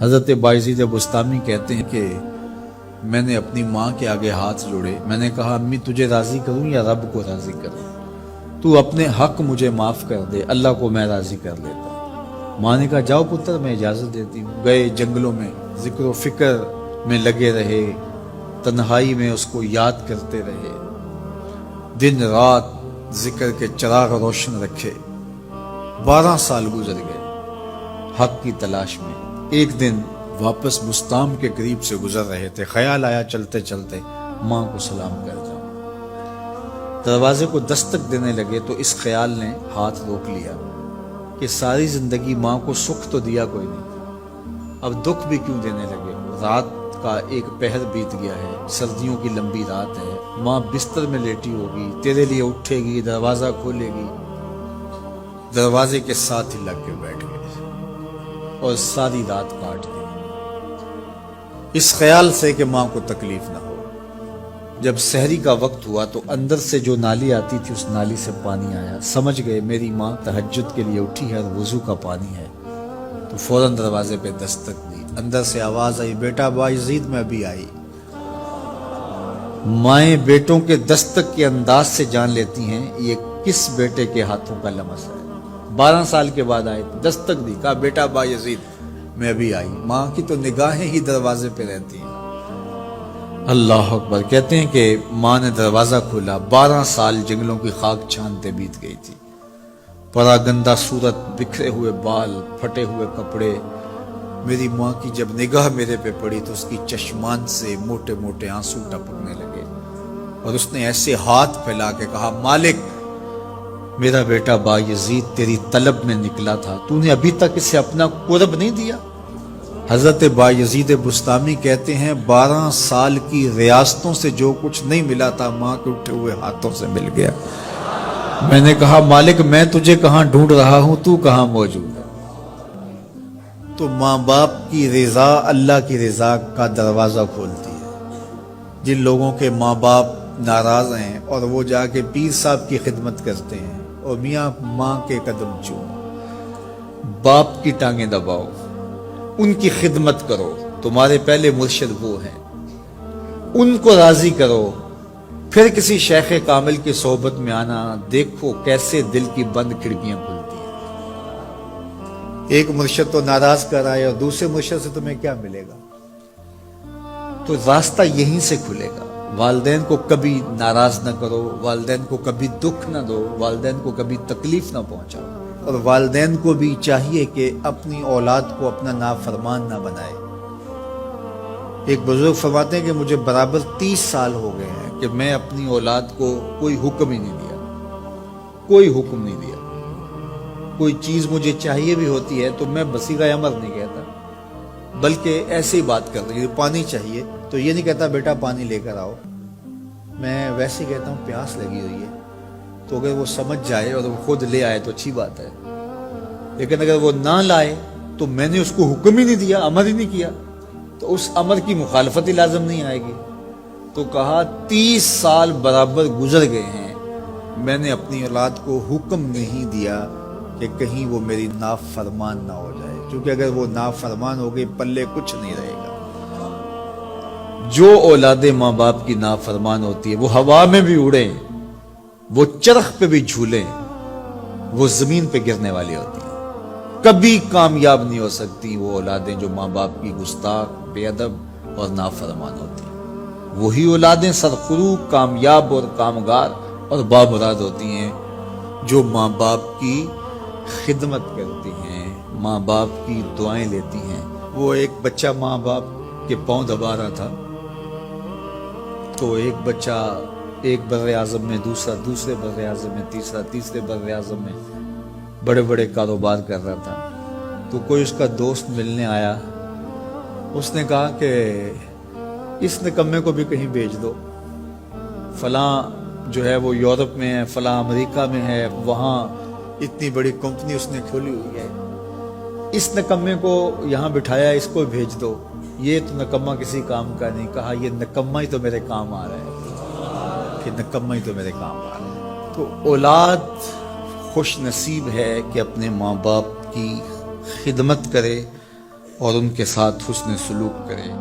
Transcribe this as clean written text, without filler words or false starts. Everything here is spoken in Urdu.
حضرت بایزید بستامی کہتے ہیں کہ میں نے اپنی ماں کے آگے ہاتھ جوڑے، میں نے کہا امی تجھے راضی کروں یا رب کو راضی کروں؟ تو اپنے حق مجھے معاف کر دے، اللہ کو میں راضی کر لیتا ہوں۔ ماں نے کہا جاؤ پتر میں اجازت دیتی ہوں۔ گئے جنگلوں میں، ذکر و فکر میں لگے رہے، تنہائی میں اس کو یاد کرتے رہے، دن رات ذکر کے چراغ روشن رکھے۔ 12 سال گزر گئے حق کی تلاش میں۔ ایک دن واپس بستام کے قریب سے گزر رہے تھے، خیال آیا چلتے چلتے ماں کو سلام کر جاؤں۔ دروازے کو دستک دینے لگے تو اس خیال نے ہاتھ روک لیا کہ ساری زندگی ماں کو سکھ تو دیا کوئی نہیں، اب دکھ بھی کیوں دینے لگے؟ رات کا ایک پہر بیت گیا ہے، سردیوں کی لمبی رات ہے، ماں بستر میں لیٹی ہوگی، تیرے لیے اٹھے گی، دروازہ کھولے گی۔ دروازے کے ساتھ ہی لگ کے بیٹھ گئے اور ساری رات کاٹ دی، اس خیال سے کہ ماں کو تکلیف نہ ہو۔ جب سحری کا وقت ہوا تو اندر سے جو نالی آتی تھی اس نالی سے پانی آیا، سمجھ گئے میری ماں تہجد کے لیے اٹھی ہے اور وضو کا پانی ہے، تو فوراً دروازے پہ دستک دی۔ اندر سے آواز آئی بیٹا بایزید میں ابھی آئی۔ مائیں بیٹوں کے دستک کے انداز سے جان لیتی ہیں یہ کس بیٹے کے ہاتھوں کا لمس ہے۔ 12 سال کے بعد آئے، دستک دی، کہا بیٹا بایزید میں ابھی آئی۔ ماں کی تو نگاہیں ہی دروازے پہ رہتی ہیں۔ اللہ اکبر۔ کہتے ہیں کہ ماں نے دروازہ کھولا، 12 سال جنگلوں کی خاک چھانتے بیت گئی تھی، پراگندہ صورت، بکھرے ہوئے بال، پھٹے ہوئے کپڑے۔ میری ماں کی جب نگاہ میرے پہ پڑی تو اس کی چشمان سے موٹے موٹے آنسو ٹپکنے لگے، اور اس نے ایسے ہاتھ پھیلا کے کہا مالک میرا بیٹا بایزید تیری طلب میں نکلا تھا، تو نے ابھی تک اسے اپنا قرب نہیں دیا؟ حضرت بایزید بستامی کہتے ہیں 12 سال کی ریاستوں سے جو کچھ نہیں ملا تھا ماں کے اٹھے ہوئے ہاتھوں سے مل گیا۔ میں نے کہا مالک میں تجھے کہاں ڈھونڈ رہا ہوں، تو کہاں موجود ہے؟ تو ماں باپ کی رضا اللہ کی رضا کا دروازہ کھولتی ہے۔ جن لوگوں کے ماں باپ ناراض ہیں اور وہ جا کے پیر صاحب کی خدمت کرتے ہیں اور میاں ماں کے قدم چومو، باپ کی ٹانگیں دباؤ، ان کی خدمت کرو، تمہارے پہلے مرشد وہ ہیں، ان کو راضی کرو، پھر کسی شیخ کامل کی صحبت میں آنا، دیکھو کیسے دل کی بند کھڑکیاں کھلتی ہیں۔ ایک مرشد تو ناراض کر آئے اور دوسرے مرشد سے تمہیں کیا ملے گا؟ تو راستہ یہیں سے کھلے گا۔ والدین کو کبھی ناراض نہ کرو، والدین کو کبھی دکھ نہ دو، والدین کو کبھی تکلیف نہ پہنچاؤ، اور والدین کو بھی چاہیے کہ اپنی اولاد کو اپنا نافرمان نہ بنائے۔ ایک بزرگ فرماتے ہیں کہ مجھے برابر 30 سال ہو گئے ہیں کہ میں اپنی اولاد کو کوئی حکم ہی نہیں دیا، کوئی حکم نہیں دیا۔ کوئی چیز مجھے چاہیے بھی ہوتی ہے تو میں بصیغہ امر نہیں کہتا، بلکہ ایسے ہی بات کرتا ہوں۔ پانی چاہیے تو یہ نہیں کہتا بیٹا پانی لے کر آؤ، میں ویسے ہی کہتا ہوں پیاس لگی ہوئی ہے، تو اگر وہ سمجھ جائے اور وہ خود لے آئے تو اچھی بات ہے، لیکن اگر وہ نہ لائے تو میں نے اس کو حکم ہی نہیں دیا، امر ہی نہیں کیا، تو اس امر کی مخالفت ہی لازم نہیں آئے گی۔ تو کہا 30 سال برابر گزر گئے ہیں، میں نے اپنی اولاد کو حکم نہیں دیا کہ کہیں وہ میری نافرمان نہ ہو جائے، کیونکہ اگر وہ نافرمان ہو گئی پلے کچھ نہیں رہے گا۔ جو اولاد ماں باپ کی نافرمان ہوتی ہے وہ ہوا میں بھی اڑیں، وہ چرخ پہ بھی جھولیں، وہ زمین پہ گرنے والی ہوتی ہیں، کبھی کامیاب نہیں ہو سکتی وہ اولادیں جو ماں باپ کی گستاخ، بے ادب اور نافرمان ہوتی ہیں۔ وہی اولادیں سرخرو، کامیاب اور کامگار اور بامراد ہوتی ہیں جو ماں باپ کی خدمت کرتی ہیں، ماں باپ کی دعائیں لیتی ہیں۔ وہ ایک بچہ ماں باپ کے پاؤں دبا رہا تھا، تو ایک بچہ ایک بر اعظم میں، دوسرا دوسرے بر اعظم میں، تیسرا تیسرے بر اعظم میں بڑے بڑے کاروبار کر رہا تھا۔ تو کوئی اس کا دوست ملنے آیا، اس نے کہا کہ اس نکمے کو بھی کہیں بھیج دو، فلاں جو ہے وہ یورپ میں ہے، فلاں امریکہ میں ہے، وہاں اتنی بڑی کمپنی اس نے کھولی ہوئی ہے، اس نکمے کو یہاں بٹھایا، اس کو بھیج دو، یہ تو نکمہ کسی کام کا نہیں۔ کہا یہ نکمہ ہی تو میرے کام آ رہا ہے، کہ نکمہ ہی تو میرے کام آ رہا ہے۔ تو اولاد خوش نصیب ہے کہ اپنے ماں باپ کی خدمت کرے اور ان کے ساتھ حسن سلوک کرے۔